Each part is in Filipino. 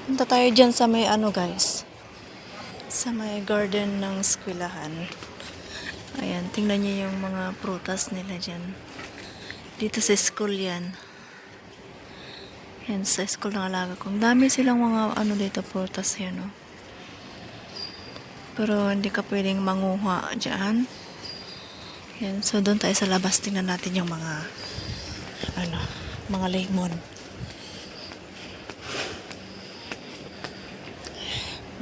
Punta tayo dyan sa may ano guys. Sa may garden ng eskwelahan. Ayan, tingnan niyo yung mga prutas nila dyan. Dito sa school yan. Yan, sa school ng alaga ko. Ang dami silang mga ano dito, prutas yan, no? Pero hindi ka pwedeng manguha dyan. Yan, so doon tayo sa labas. Tingnan natin yung mga ano, mga lemon.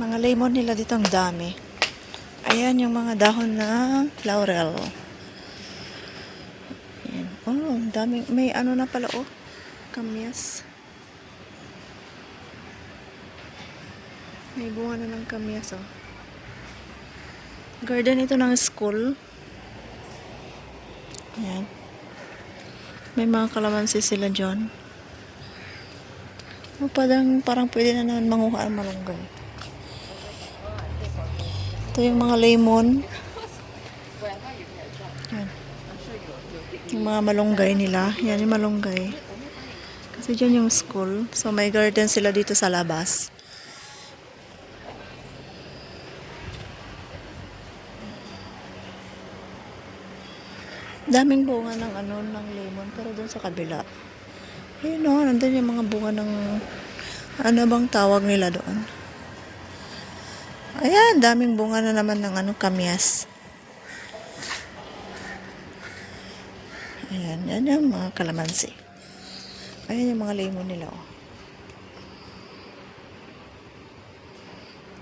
Mga lemon nila dito ang dami. Ayan yung mga dahon ng laurel. Ayan. Oh, ang dami. May ano na pala, oh. Kamyas. May bunga na ng kamyas, oh. Garden ito ng school. Ayan. May mga kalamansi sila dyan. Oh, parang pwede na naman manguha ang malunggay. Ito yung mga lemon. Yan. Yung mga malunggay nila. Yan yung malunggay. Kasi dyan yung school. So may garden sila dito sa labas. Daming bunga ng ano, ng lemon. Pero doon sa kabila. Ayun o, nandun yung mga bunga ng ano bang tawag nila doon. Ayan, daming bunga na naman ng ano, kamyas. Ayan, yan yung mga kalamansi. Ayan yung mga lemon nila, oh.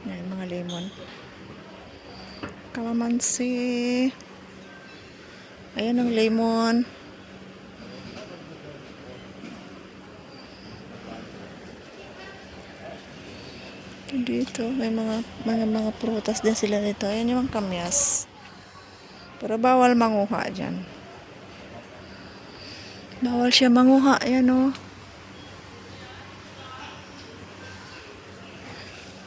Ayan, mga lemon. Kalamansi. Ayan ang lemon. Dito, may mga prutas din sila dito. Ayan yung kamyas. Pero bawal manguha dyan. Bawal siya manguha. Ayan o.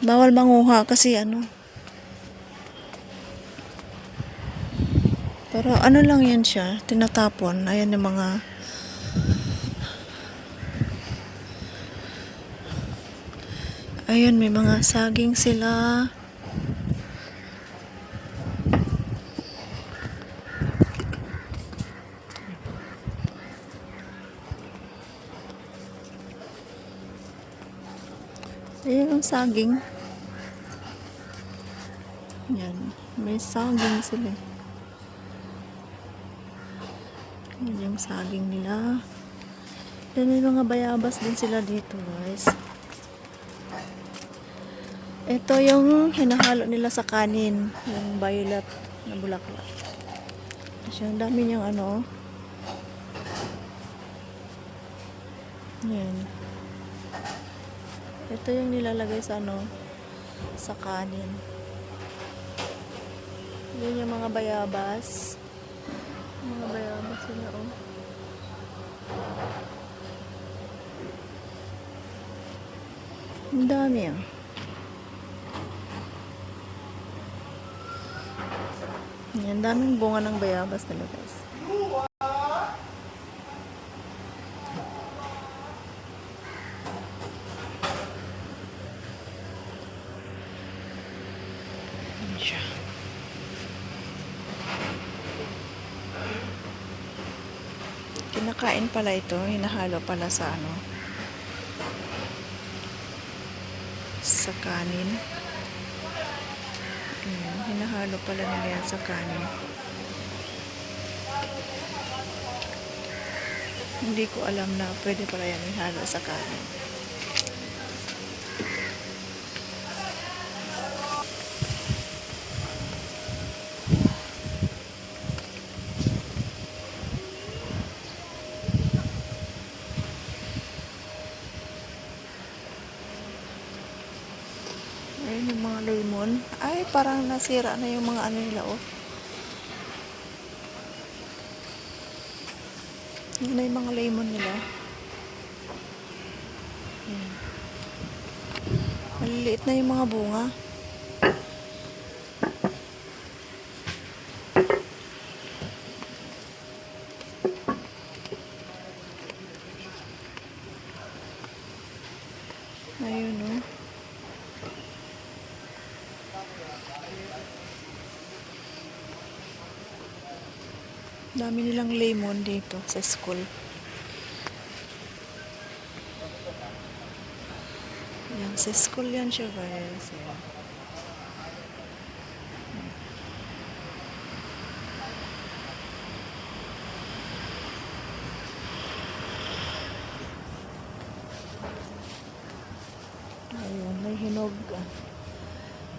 Bawal manguha kasi ano. Pero ano lang yan siya. Tinatapon. Ayan yung mga ayan, may mga saging sila. Ayan ang saging. Yan. May saging sila. Ayan yung saging nila. Then may mga bayabas din sila dito, guys. Ito yung hinahalo nila sa kanin. Yung violet na bulaklak. Kasi ang dami niyang ano. Yan. Ito yung nilalagay sa ano, sa kanin. Yan yung mga bayabas. Mga bayabas sila, oh. Ang dami, ah. Yan, daming bunga ng bayabas nila, guys. Yan siya. Kinakain pala ito, hinahalo pala sa ano, sa kanin. Ayan, hinahalo pala nila yan sa kanin. Hindi ko alam na pwede pala yan ihalo sa kanin. Ayun yung mga lemon. Ay, parang nasira na yung mga ano nila, oh. Yun na yung mga lemon nila. Ayan. Maliliit na yung mga bunga. Ayun, oh. Dami nilang lemon dito sa school. Yan, sa school yan siya guys. Yan. Ayun, may hinog.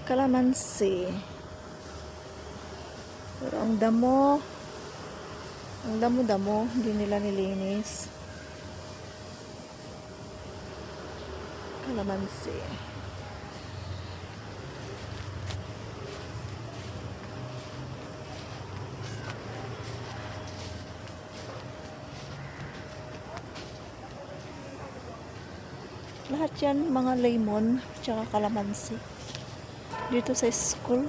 Kalamansi. Pero ang damo, hindi nila nilinis. Kalamansi. Lahat yan, mga lemon, tsaka kalamansi. Dito sa school.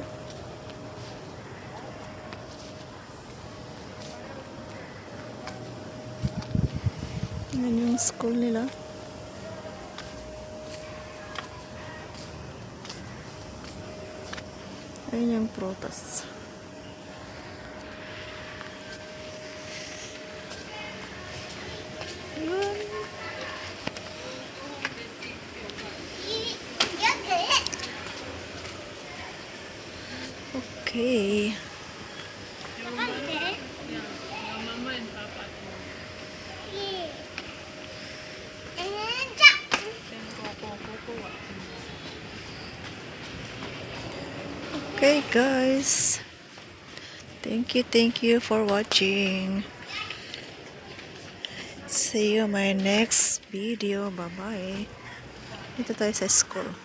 Yan yung school nila. Ayun yung prutas. Ayun. Okay. Okay guys, thank you for watching. See you my next video. Bye bye. Dito tayo sa school.